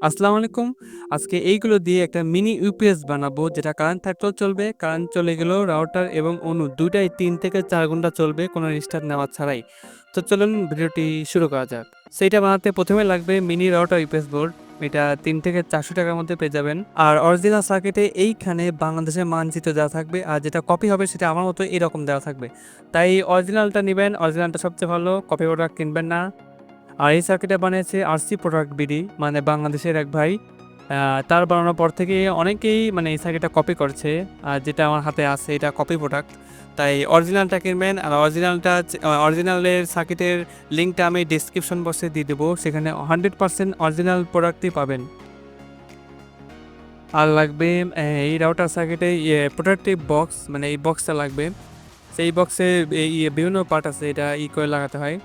আসসালামু আলাইকুম। আজকে এইগুলো দিয়ে একটা মিনি ইউপিএস বানাবো যেটা কারেন্ট থাকলেও চলবে, কারেন্ট চলে গেলেও রাউটার এবং অনু ২ টাই ৩ থেকে ৪ ঘন্টা চলবে কোনো রিস্টার্ট নেওয়া ছাড়াই। তো চলুন ভিডিওটি শুরু করা যাক। সেইটা বানাতে ১ম এ লাগবে মিনি রাউটার ইউপিএস বোর্ড। এটা ৩ থেকে ৪০০ টাকার মধ্যে পেয়ে যাবেন। আর অরিজিনাল সার্কিটে এইখানে বাংলাদেশের মানচিত্র দেওয়া থাকবে আর যেটা কপি হবে সেটা আমার মতো এরকম দেওয়া থাকবে। তাই অরিজিনালটা নিবেন, অরিজিনালটা সবচেয়ে ভালো, কপি প্রোডাক্ট কিনবেন না। আর এই সার্কিটটা বানিয়েছে আরসি প্রোডাক্ট বিডি মানে বাংলাদেশের এক ভাই। তার বানানোর পর থেকে অনেকেই মানে এই সার্কিটটা কপি করছে। আর যেটা আমার হাতে আছে এটা কপি প্রোডাক্ট। তাই অরিজিনালটা কিনবেন। আর অরিজিনালের সার্কিটের লিঙ্কটা আমি ডেসক্রিপশন বক্সে দিয়ে দেবো। সেখানে 100% অরিজিনাল প্রোডাক্টই পাবেন। আর লাগবে এই রাউটার সার্কিটে প্রোটেক্টিভ বক্স মানে এই বক্সটা লাগবে। সেই বক্সে এই বিভিন্ন পার্ট আছে, এটা করে লাগাতে হয়।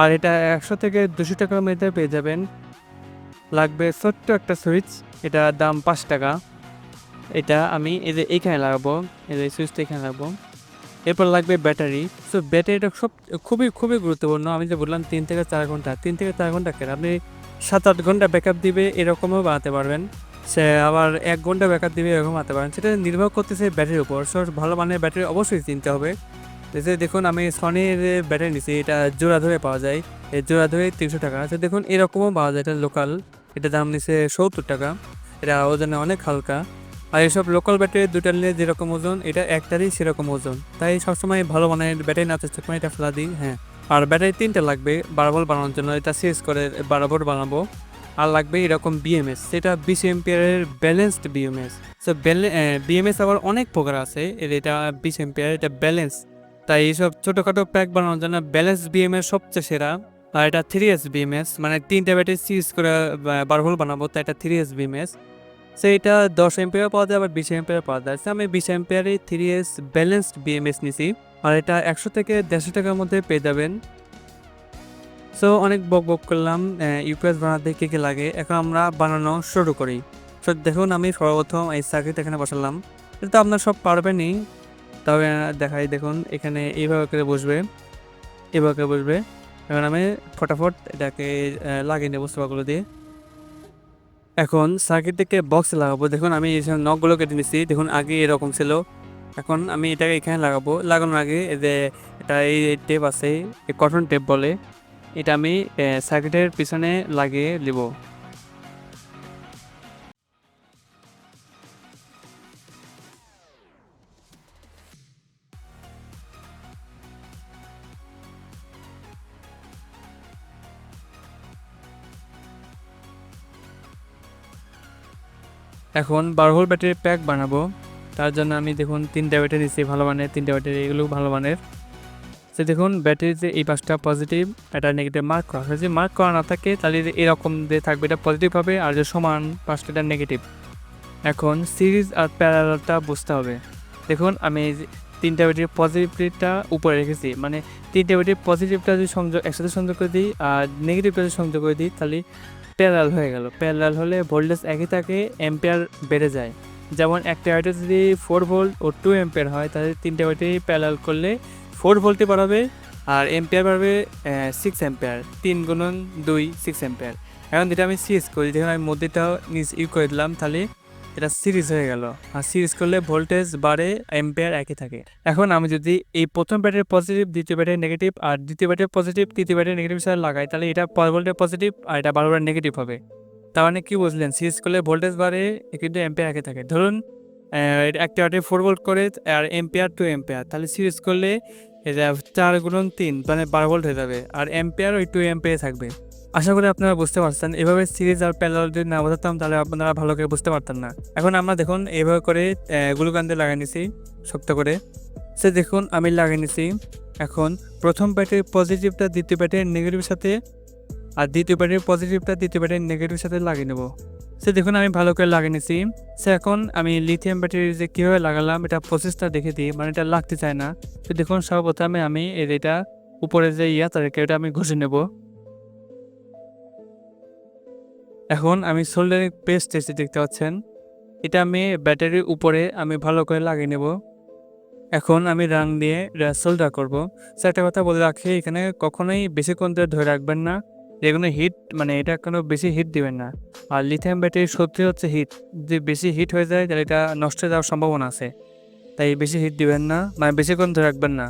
আর এটা ১০০ থেকে ২০০ টাকার মধ্যে পেয়ে যাবেন। লাগবে ছোট্ট একটা সুইচ, এটার দাম ৳৫। এটা আমি এই যে এইখানে লাগাবো, এই যে সুইচটা এখানে লাগাবো। এরপর লাগবে ব্যাটারি। সো ব্যাটারিটা খুবই গুরুত্বপূর্ণ। আমি যে বললাম ৩ থেকে ৪ ঘন্টা, ৩ থেকে ৪ ঘন্টা কেন, আপনি ৭-৮ ঘন্টা ব্যাকআপ দিবে এরকমও বানাতে পারবেন। সে আবার ১ ঘন্টা ব্যাকআপ দিবে এরকম বানাতে পারেন। সেটা নির্ভর করতেছে ব্যাটারির উপর। সো ভালো মানের ব্যাটারি অবশ্যই কিনতে হবে। এই যে দেখুন আমি সনির ব্যাটারি নিছি, এটা জোড়া ধরে পাওয়া যায়। এই জোড়া ধরে ৳৩০০। তো দেখুন এরকমও পাওয়া যায়, এটা লোকাল। এটার দাম নিছে ৳৭০। এটা ওজনে অনেক হালকা। আর এসব লোকাল ব্যাটারি ২টা নিলে যেরকম ওজন, এটা একটারই সেরকম ওজন। তাই সবসময় ভালো মানের ব্যাটারি না চেষ্টা করি, এটা ফেলা দিই। হ্যাঁ, আর ব্যাটারি ৩টা লাগবে ১২ ভোল্ট বানানোর জন্য। এটা সিরিজ করে ১২ ভোল্ট বানাবো। আর লাগবে এরকম বিএমএস, সেটা ২০ এম্পিয়ারের ব্যালেন্সড বিএমএস। সো বিএমএস আবার অনেক প্রকার আছে। এটা ২০ এম্পিয়ার, এটা ব্যালেন্স। তাই এইসব ছোটোখাটো প্যাক বানানোর জন্য ব্যালেন্স বিএমএস সবচেয়ে সেরা। আর এটা 3S বিএমএস, মানে ৩টা ব্যাটারি সিরিজ করে ১২ ভোল্ট বানাবো, তাই এটা 3S বিএমএস। সো এটা ১০ এম্পিয়ার পাওয়া যায়, আবার ২০ এম্পিয়ার পাওয়া যায়। সো আমি ২০ এম্পিয়ারে 3S ব্যালেন্সড বিএমএস নিছি। আর এটা ১০০ থেকে ১৫০ টাকার মধ্যে পেয়ে যাবেন। সো অনেক বক করলাম ইউপিএস বানাতে কী লাগে। এখন আমরা বানানো শুরু করি। সো দেখুন আমি সর্বপ্রথম এই সার্কিট এখানে বসালাম। এটা তো আপনারা সব পারবেনই, তবে দেখাই। দেখুন এখানে এইভাবে করে বসবে, এভাবে করে বসবে। এখন আমি ফটাফট এটাকে লাগিয়ে নেবো সোফাগুলো দিয়ে। এখন সার্কিট থেকে বক্সে লাগাবো। দেখুন আমি এই নখগুলো কেটে নিচ্ছি। দেখুন আগে এরকম ছিল, এখন আমি এটাকে এখানে লাগাবো। লাগানোর আগে এই যে এটা এই টেপ আছে, এই কটন টেপ বলে, এটা আমি সার্কিটের পিছনে লাগিয়ে নেব। এখন ১২ ভোল্ট ব্যাটারির প্যাক বানাবো। তার জন্য আমি দেখুন ৩টা ব্যাটারি নিচ্ছি ভালো মানের, ৩টা ব্যাটারি এগুলো ভালো মানের। তো দেখুন ব্যাটারির যে এই পাশটা পজিটিভ, এটা নেগেটিভ মার্ক করা। যদি মার্ক করা না থাকে তাহলে এরকম দিয়ে থাকবে, এটা পজিটিভ হবে। আর যে সমান পাশটা এটা নেগেটিভ। এখন সিরিজ আর প্যারালালটা বুঝতে হবে। দেখুন আমি এই যে ৩টা ব্যাটারির পজিটিভটা উপরে রেখেছি, মানে ৩টা ব্যাটারির পজিটিভটা যদি একসাথে সংযোগ করে দিই আর নেগেটিভটা যদি সংযোগ করে দিই তাহলে প্যারালাল হয়ে গেল। প্যারালাল হলে ভোল্টেজ একই থাকে, অ্যাম্পিয়ার বেড়ে যায়। যেমন একটা ব্যাটারি যদি 4 ভোল্ট ও 2 অ্যাম্পিয়ার হয়, তাহলে ৩টা ব্যাটারি প্যারালাল করলে 4 ভোল্টে বাড়াবে আর অ্যাম্পিয়ার বাড়বে 6 অ্যাম্পিয়ার। ৩ গুণন ২ 6 অ্যাম্পিয়ার। এখন যেটা আমি সিরিজ করি, দেখুন আমি মধ্যেটা করে দিলাম, তাহলে এটা সিরিজ হয়ে গেল। আর সিরিজ করলে ভোল্টেজ বাড়ে, অ্যাম্পিয়ার একই থাকে। এখন আমি যদি এই প্রথম ব্যাটারি পজিটিভ, দ্বিতীয় ব্যাটারি নেগেটিভ, আর দ্বিতীয় ব্যাটারি পজিটিভ, তৃতীয় ব্যাটারি নেগেটিভ সাথে লাগাই, তাহলে এটা 5 ভোল্টের পজিটিভ আর এটা 12 ভোল্টের নেগেটিভ হবে। তার মানে কি বুঝলেন? সিরিজ করলে ভোল্টেজ বাড়ে কিন্তু অ্যাম্পিয়ার একই থাকে। ধরুন একটা ব্যাটারি 4 ভোল্ট করে আর অ্যাম্পিয়ার 2 অ্যাম্পিয়ার, তাহলে সিরিজ করলে এটা 4 গুণন 3 মানে 12 ভোল্ট হয়ে যাবে আর অ্যাম্পিয়ার ওই 2 অ্যাম্পিয়ার থাকবে। আশা করি আপনারা বুঝতে পারছেন। এভাবে সিরিজ আর প্যারালাল যদি না বোঝাতাম তাহলে আপনারা ভালো করে বুঝতে পারতেন না। এখন আমরা দেখুন এইভাবে করে গ্লু গান দিয়ে লাগিয়ে নিছি শক্ত করে। সে দেখুন আমি লাগিয়ে নিছি। এখন প্রথম ব্যাটারির পজিটিভটা দ্বিতীয় ব্যাটারির নেগেটিভের সাথে আর দ্বিতীয় ব্যাটারির পজিটিভটা তৃতীয় ব্যাটারির নেগেটিভের সাথে লাগিয়ে নেব। সে দেখুন আমি ভালো করে লাগিয়ে নিছি। সে এখন আমি লিথিয়াম ব্যাটারি যে কীভাবে লাগালাম এটা প্রসেসটা দেখে দিই, মানে এটা লাগতে চায় না। তো দেখুন সর্বপ্রথমে আমি এটা উপরে যে তাদেরকে এটা আমি ঘষে নেব। এখন আমি সোল্ডারিং পেস্ট এসে দেখতে পাচ্ছেন, এটা আমি ব্যাটারির উপরে আমি ভালো করে লাগিয়ে নেব। এখন আমি রাং দিয়ে সোল্ডার করব। সো একটা কথা বলে রাখি, এখানে কখনোই বেশিক্ষণ ধরে রাখবেন না। এগুলো হিট মানে এটা কোনো বেশি হিট দিবেন না। আর লিথিয়াম ব্যাটারির শক্তি হচ্ছে হিট। যদি বেশি হিট হয়ে যায় তাহলে এটা নষ্ট হয়ে যাওয়ার সম্ভাবনা আছে। তাই বেশি হিট দিবেন না, মানে বেশিক্ষণ ধরে রাখবেন না।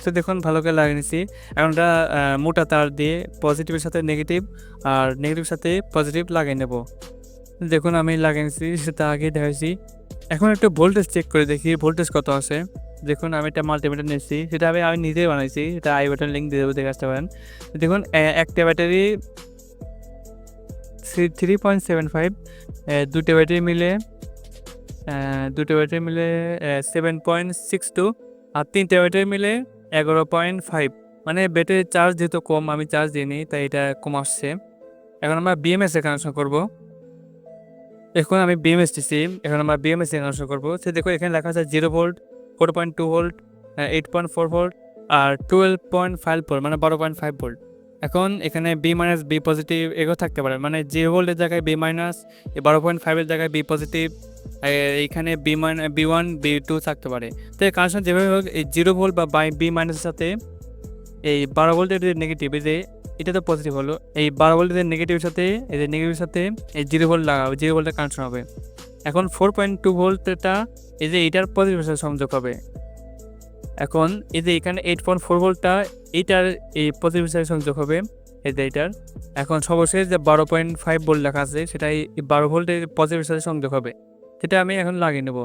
তো দেখুন ভালো করে লাগিয়ে নিছি। এখন এটা মোটা তার দিয়ে পজিটিভের সাথে নেগেটিভ আর নেগেটিভের সাথে পজিটিভ লাগিয়ে নেব। দেখুন আমি লাগিয়ে নিছি, সেটা আগেই দেখাইছি। এখন একটু ভোল্টেজ চেক করে দেখি ভোল্টেজ কত আছে। দেখুন আমি একটা মাল্টিমিটার নিচ্ছি, সেটা আমি নিজেই বানাইছি। এটা আই বাটন লিঙ্ক দিয়ে দেবো, দেখে আসতে পারেন। দেখুন একটা ব্যাটারি 3.75, দুটো ব্যাটারি মিলে 7.62 আর 3টে ব্যাটারি মিলে 11.5। মানে ব্যাটারির চার্জ যেহেতু কম, আমি চার্জ দিইনি তাই এটা কম আসছে। এখন আমরা বিএমএস এ কানেকশন করবো। এখন আমি বিএমএস দিছি, এখন আমরা বিএমএস এ কানেকশন করবো। সে দেখো এখানে লেখা আছে 0 ভোল্ট, 4.2 ভোল্ট, 8.4 ভোল্ট আর 12.5 ভোল্ট, মানে 12.5 ভোল্ট। এখন এখানে বি মাইনাস বি পজিটিভ এগুলো থাকতে পারে, মানে 0 ভোল্টের জায়গায় বি মাইনাস, 12.5-এর জায়গায় বি পজিটিভ, এইখানে বি1 বি2 থাকতে পারে। তো এই কানেকশন যেভাবে হোক, এই 0 ভোল্ট বা বি মাইনাসের সাথে এই 12 ভোল্টের যে নেগেটিভ, এই যে এটা তো পজিটিভ হলো, এই 12 ভোল্টের নেগেটিভের সাথে এই যে নেগেটিভের সাথে এই 0 ভোল্ট লাগাবে, 0 ভোল্টের কানেকশন হবে। এখন 4.2 ভোল্টটা এই যে এইটার পজিটিভের সাথে সংযোগ হবে। এখন এই যে এখানে 8.4 ভোল্টটা এইটার এই পজিটিভের সাথে সংযোগ হবে, এই যে এইটার। এখন সর্বশেষ যে 12.5 ভোল্ট লেখা আছে সেটাই 12 ভোল্টের পজিটিভের সাথে সংযোগ হবে, সেটা আমি এখন লাগিয়ে নেব।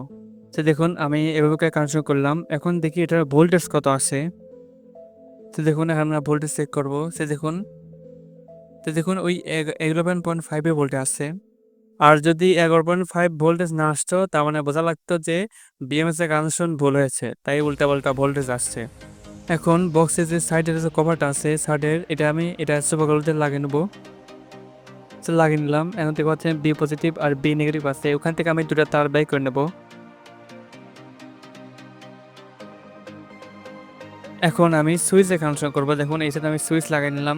তো দেখুন আমি এভাবে কানেকশন করলাম। এখন দেখি এটার ভোল্টেজ কত আছে। তো দেখুন এখন আমরা ভোল্টেজ চেক করবো। তো দেখুন ওই 11.5 ভোল্টে আসছে। আর যদি 11.5 ভোল্টেজ না আসতো তার মানে বোঝা লাগতো যে বিএমএস এর কানেকশন ভুল হয়েছে, তাই উল্টাপাল্টা ভোল্টেজ আসছে। এখন বক্সের যে সাইডের যে কভারটা আছে সাইডের, এটা সুপার গ্লুতে লাগিয়ে নেবো। লাগিয়ে নিলাম। এখন থেকে হচ্ছে বি পজিটিভ আর বি নেগেটিভ আছে, ওখান থেকে আমি দুটা তার বাই করে নেবো। এখন আমি সুইচে কানেকশন করবো। দেখুন এই সাথে আমি সুইচ লাগিয়ে নিলাম,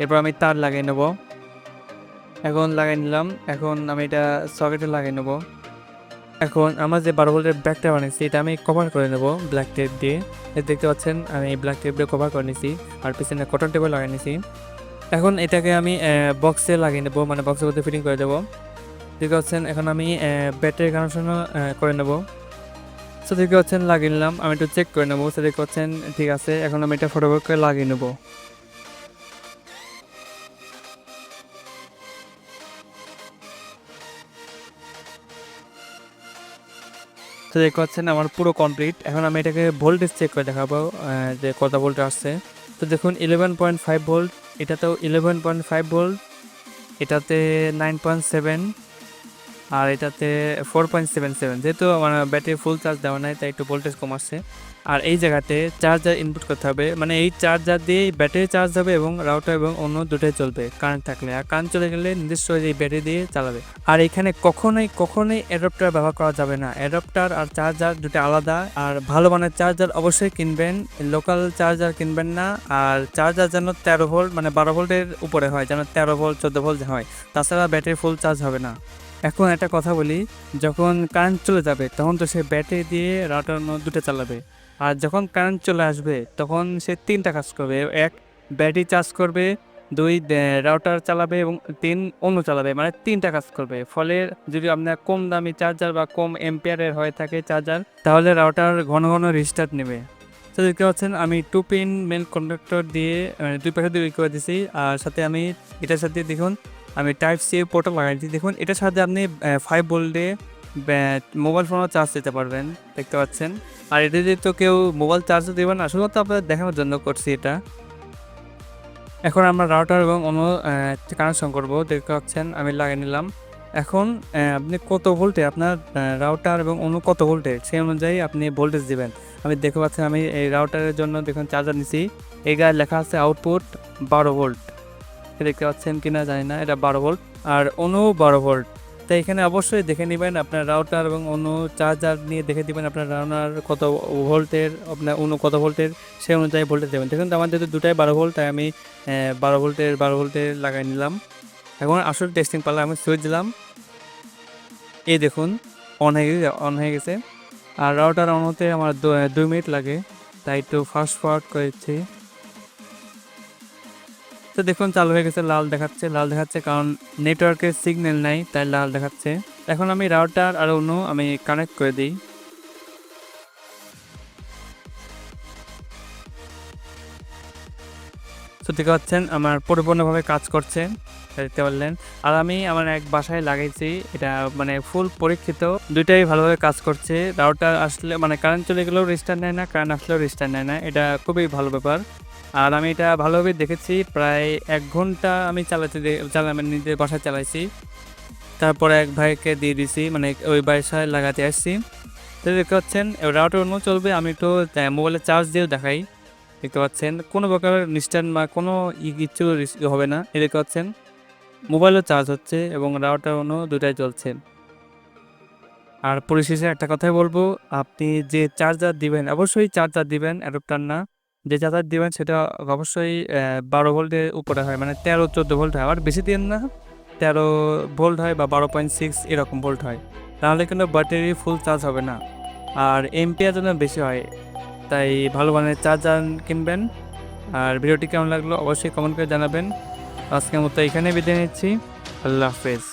এরপর আমি তার লাগিয়ে নেবো। এখন লাগিয়ে নিলাম, এখন আমি এটা সকেটে লাগিয়ে নেবো। এখন আমার যে 12 ভোল্টের ব্যাকটা বানিয়েছি এটা আমি কভার করে নেব ব্ল্যাক টেপ দিয়ে। দেখতে পাচ্ছেন আমি ব্ল্যাক টেপ দিয়ে কভার করে নিয়েছি আর পিছনে কটন টেপও লাগিয়ে নিয়েছি। এখন এটাকে আমি বক্সে লাগিয়ে নেবো, মানে বক্সের মধ্যে ফিটিং করে দেবো। দেখতে পাচ্ছেন এখন আমি ব্যাটারি কানেকশনও করে নেব। সো দেখতে পাচ্ছেন লাগিয়ে নিলাম, আমি একটু চেক করে নেবো। সো দেখতে পাচ্ছেন ঠিক আছে, এখন আমি এটা ফটোকপি করে লাগিয়ে নেবো। তো দেখতে পাচ্ছেন আমার পুরো কমপ্লিট। এখন আমি এটাকে ভোল্টেজ চেক করে দেখাবো যে কত ভোল্ট আসছে। তো দেখুন 11.5 ভোল্ট, এটাতেও 11.5 ভোল্ট, এটাতে 9.7 আর এটাতে 4.77। যেহেতু আমার ব্যাটারি ফুল চার্জ দেওয়া নাই তাই একটু ভোল্টেজ কম আসছে। আর এই জায়গাতে চার্জার ইনপুট করতে হবে, মানে এই চার্জার দিয়ে ব্যাটারি চার্জ হবে এবং রাউটার এবং অন্য দুটোই চলবে কারেন্ট থাকলে। আর কারেন্ট চলে গেলে নির্দিষ্ট এই ব্যাটারি দিয়ে চালাবে। আর এখানে কখনোই অ্যাডাপ্টার ব্যবহার করা যাবে না। অ্যাডাপ্টার আর চার্জার দুটো আলাদা। আর ভালো মানের চার্জার অবশ্যই কিনবেন, লোকাল চার্জার কিনবেন না। আর চার্জার যেন 13 ভোল্ট মানে 12 ভোল্টের উপরে হয়, যেন 13 ভোল্ট 14 ভোল্ট হয়, তাছাড়া ব্যাটারি ফুল চার্জ হবে না। এখন একটা কথা বলি, যখন কারেন্ট চলে যাবে তখন তো সে ব্যাটারি দিয়ে রাউটার দুটো চালাবে। আর যখন কারেন্ট চলে আসবে তখন সে 3টা কাজ করবে। 1 ব্যাটারি চার্জ করবে, 2 রাউটার চালাবে এবং 3 অন্য চালাবে, মানে 3টা কাজ করবে। ফলে যদি আপনার কম দামি চার্জার বা কম এম্পিয়ারের হয়ে থাকে চার্জার, তাহলে রাউটার ঘন ঘন রিস্টার্ট নেবে। তো দেখতে পাচ্ছেন আমি 2 পিন মেন কন্ডাক্টর দিয়ে দুই পাশে দিয়ে করে দিয়েছি। আর সাথে আমি এটার সাথে দেখুন আমি টাইপ সি পোর্টও লাগাইছি। দেখুন এটার সাথে আপনি 5 ভোল্টে মোবাইল ফোনও চার্জ দিতে পারবেন, দেখতে পাচ্ছেন। আর এটা দিয়ে তো কেউ মোবাইল চার্জও দেবেন না, শুধুমাত্র আপনাদের দেখানোর জন্য করছি এটা। এখন আমরা রাউটার এবং অন্য কানেকশন করবো। দেখতে পাচ্ছেন আমি লাগিয়ে নিলাম। এখন আপনি কত ভোল্টে আপনার রাউটার এবং অন্য কত ভোল্টে সেই অনুযায়ী আপনি ভোল্টেজ দিবেন। আমি দেখতে পাচ্ছেন আমি এই রাউটারের জন্য দেখুন চার্জার নিছি, এই গায়ে লেখা আছে আউটপুট 12 ভোল্ট, দেখতে পাচ্ছেন কিনা জানি না, এটা 12 ভোল্ট আর অনু 12 ভোল্ট। তাই এখানে অবশ্যই দেখে নেবেন আপনার রাউটার এবং অনু চার্জার নিয়ে দেখে দিবেন আপনার রাউটার কত ভোল্টের, আপনার অনু কত ভোল্টের, সেই অনুযায়ী ভোল্টেজ দেবেন। দেখুন তো আমাদের দুটাই 12 ভোল্ট, তাই আমি 12 ভোল্টের লাগাই নিলাম। এখন আসল টেস্টিং পারলে আমি সুইচ দিলাম, এই দেখুন অন হয়ে গেছে। আর রাউটার অন হতে আমার 2 মিনিট লাগে, তাই একটু ফাস্ট ফরওয়ার্ড করেছি। তো দেখুন চালু হয়ে গেছে, লাল দেখাচ্ছে কারণ নেটওয়ার্কের সিগন্যাল নাই, তাই লাল দেখাচ্ছে। এখন আমি রাউটার আর অন্য আমি কানেক্ট করে দিই। তো দেখতে পাচ্ছেন আমার পরিপূর্ণভাবে কাজ করছে, দেখতে পারলেন। আর আমি আমার এক বাসায় লাগাইছি, এটা মানে ফুল পরীক্ষিত, দুইটাই ভালোভাবে কাজ করছে। রাউটার আসলে মানে কারেন্ট চলে গেলেও রেজিস্টার নেয় না, কারেন্ট আসলেও রেজিস্টার নেয় না, এটা খুবই ভালো ব্যাপার। আর আমি এটা ভালোভাবে দেখেছি, প্রায় ১ ঘন্টা আমি আমি নিজের বাসায় চালাইছি। তারপরে এক ভাইকে দিয়ে দিছি, মানে ওই বাসায় লাগাতে আসছি। তো দেখতে পাচ্ছেন রাউটার অন্য চলবে, আমি একটু মোবাইলে চার্জ দিয়েও দেখাই। দেখতে পাচ্ছেন কোনো প্রকার নিস্টান বা কোনো কিচ্ছু হবে না। এই দেখতে পাচ্ছেন মোবাইলও চার্জ হচ্ছে এবং রাউটার অন্য দুটাই চলছে। আর পরিশেষে একটা কথাই বলবো, আপনি যে চার্জার দিবেন অবশ্যই চার্জার দিবেন, অ্যাডাপ্টার না। যে চার্জার দিবেন সেটা অবশ্যই ১২ ভোল্টের উপরে হয়, মানে ১৩-১৪ ভোল্ট হয়। আবার বেশি দিয়েন না, ১৩ ভোল্ট হয় বা ১২.৬ এরকম ভোল্ট হয়। তাহলে কিন্তু ব্যাটারি ফুল চার্জ হবে না। আর এম্পিয়ার যেন বেশি হয়, তাই ভালো মানের চার্জার কিনবেন। আর ভিডিওটি কেমন লাগলো অবশ্যই কমেন্ট করে জানাবেন। আজকের মতো এখানেই বিদায় নিচ্ছি। আল্লাহ হাফেজ।